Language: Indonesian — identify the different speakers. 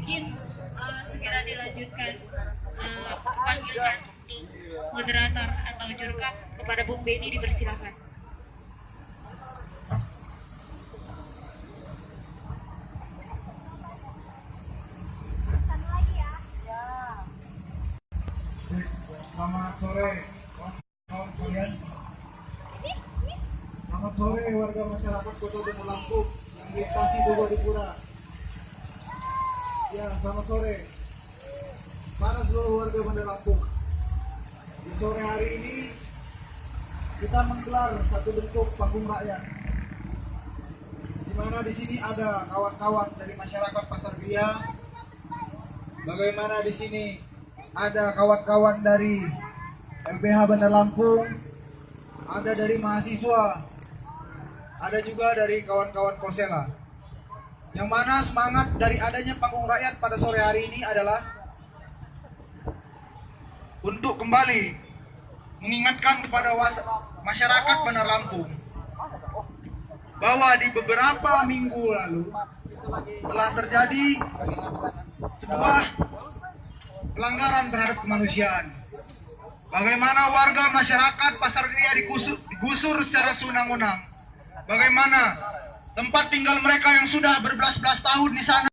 Speaker 1: Mungkin segera dilanjutkan panggilan untuk moderator atau jurkam kepada Bung Beni, dipersilakan.
Speaker 2: Selamat sore, kawan kalian. Selamat sore warga masyarakat Kota Bandar Lampung yang dilintasi Bogor Dipura. Ya, selamat sore para seluruh warga Bandar Lampung. Di sore hari ini kita menggelar satu bentuk panggung rakyat, di mana di sini ada kawan-kawan dari masyarakat Pasar Gria. Bagaimana di sini ada kawan-kawan dari LBH Bandar Lampung, ada dari mahasiswa, ada juga dari kawan-kawan Kosela. Yang mana semangat dari adanya panggung rakyat pada sore hari ini adalah untuk kembali mengingatkan kepada masyarakat Bandar Lampung bahwa di beberapa minggu lalu telah terjadi sebuah pelanggaran terhadap kemanusiaan. Bagaimana warga masyarakat Pasar Gria digusur secara sewenang-wenang. Bagaimana tempat tinggal mereka yang sudah berbelas-belas tahun di sana